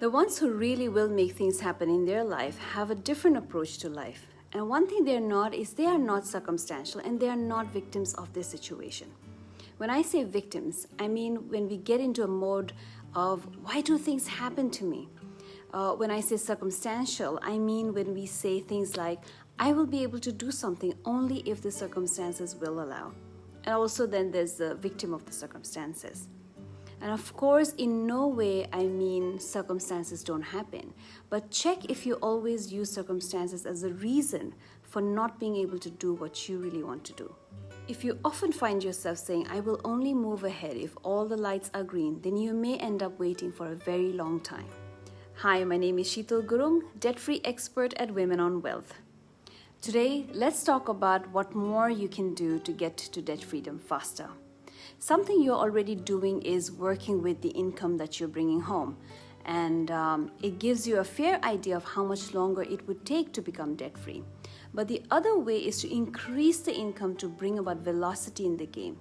The ones who really will make things happen in their life have a different approach to life. And one thing they're not is they are not circumstantial and they are not victims of their situation. When I say victims, I mean when we get into a mode of why do things happen to me? When I say circumstantial, I mean when we say things like, I will be able to do something only if the circumstances will allow. And also then there's the victim of the circumstances. And of course, in no way I mean circumstances don't happen, but check if you always use circumstances as a reason for not being able to do what you really want to do. If you often find yourself saying, I will only move ahead if all the lights are green, then you may end up waiting for a very long time. Hi, my name is Sheetal Gurung, debt-free expert at Women on Wealth. Today, let's talk about what more you can do to get to debt freedom faster. Something you're already doing is working with the income that you're bringing home. And it gives you a fair idea of how much longer it would take to become debt-free. But the other way is to increase the income to bring about velocity in the game.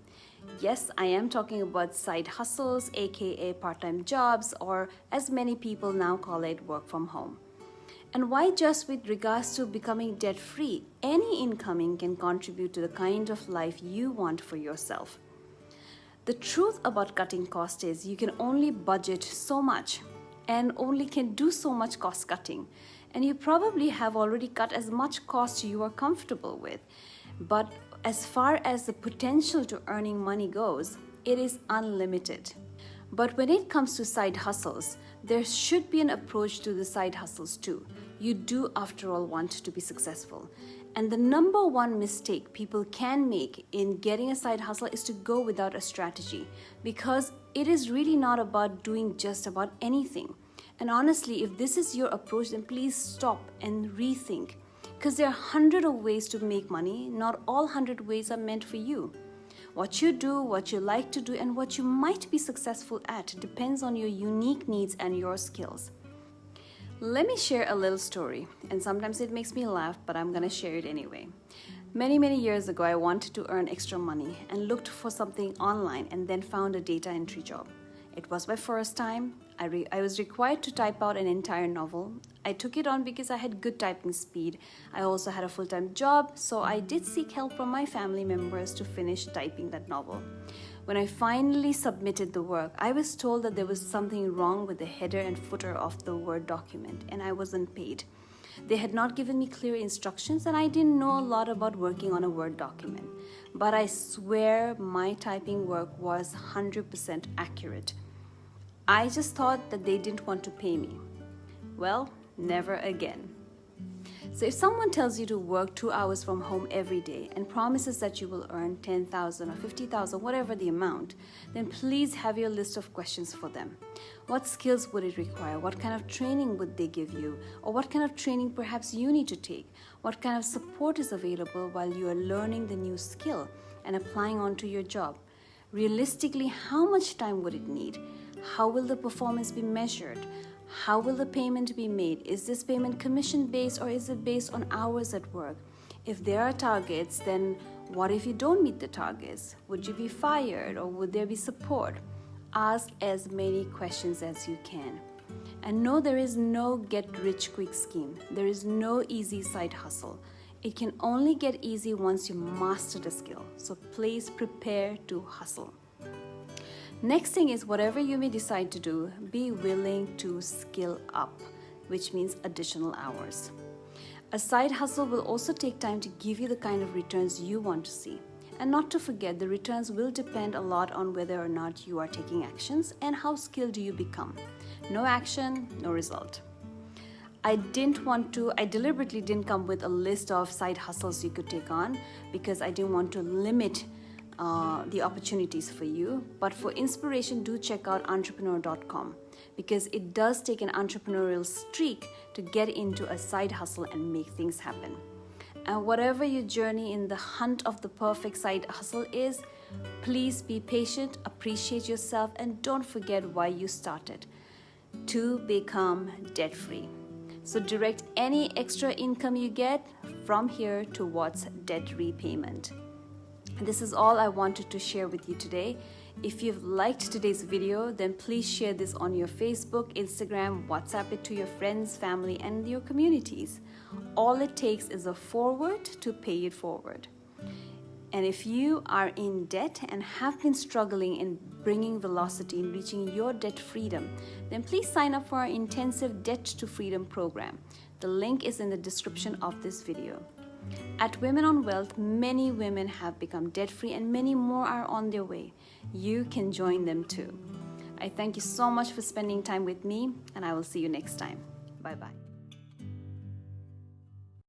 Yes, I am talking about side hustles, aka part-time jobs, or as many people now call it, work from home. And why just with regards to becoming debt-free? Any incoming can contribute to the kind of life you want for yourself. The truth about cutting costs is you can only budget so much and only can do so much cost cutting. And you probably have already cut as much cost you are comfortable with. But as far as the potential to earning money goes, it is unlimited. But when it comes to side hustles, there should be an approach to the side hustles too. You do, after all, want to be successful. And the number one mistake people can make in getting a side hustle is to go without a strategy, because it is really not about doing just about anything. And honestly, if this is your approach, then please stop and rethink, because there are hundreds of ways to make money. Not all 100 ways are meant for you. What you do, what you like to do, and what you might be successful at depends on your unique needs and your skills. Let me share a little story, and sometimes it makes me laugh, but I'm gonna share it anyway. Many years ago, I wanted to earn extra money and looked for something online and then found a data entry job. It was my first time. I was required to type out an entire novel. I took it on because I had good typing speed. I also had a full-time job, so I did seek help from my family members to finish typing that novel. When I finally submitted the work, I was told that there was something wrong with the header and footer of the Word document, and I wasn't paid. They had not given me clear instructions, and I didn't know a lot about working on a Word document. But I swear my typing work was 100% accurate. I just thought that they didn't want to pay me. Well, never again. So if someone tells you to work 2 hours from home every day and promises that you will earn 10,000 or 50,000, whatever the amount, then please have your list of questions for them. What skills would it require? What kind of training would they give you? Or what kind of training perhaps you need to take? What kind of support is available while you are learning the new skill and applying onto your job? Realistically, how much time would it need? How will the performance be measured? How will the payment be made? Is this payment commission-based or is it based on hours at work? If there are targets, then what if you don't meet the targets? Would you be fired or would there be support? Ask as many questions as you can. And no, there is no get-rich-quick scheme. There is no easy side hustle. It can only get easy once you master the skill. So please prepare to hustle. Next thing is, whatever you may decide to do, be willing to skill up, which means additional hours. A side hustle will also take time to give you the kind of returns you want to see. And not to forget, the returns will depend a lot on whether or not you are taking actions and how skilled do you become. No action, no result. I deliberately didn't come with a list of side hustles you could take on because I didn't want to limit the opportunities for you. But for inspiration, do check out entrepreneur.com because it does take an entrepreneurial streak to get into a side hustle and make things happen. And whatever your journey in the hunt of the perfect side hustle is, please be patient, appreciate yourself, and don't forget why you started: to become debt-free. So direct any extra income you get from here towards debt repayment. This is all I wanted to share with you today. If you've liked today's video, then please share this on your Facebook, Instagram, WhatsApp it to your friends, family, and your communities. All it takes is a forward to pay it forward. And if you are in debt and have been struggling in bringing velocity in reaching your debt freedom, then please sign up for our intensive Debt to Freedom program. The link is in the description of this video. At Women on Wealth, many women have become debt-free and many more are on their way. You can join them too. I thank you so much for spending time with me, and I will see you next time. Bye-bye.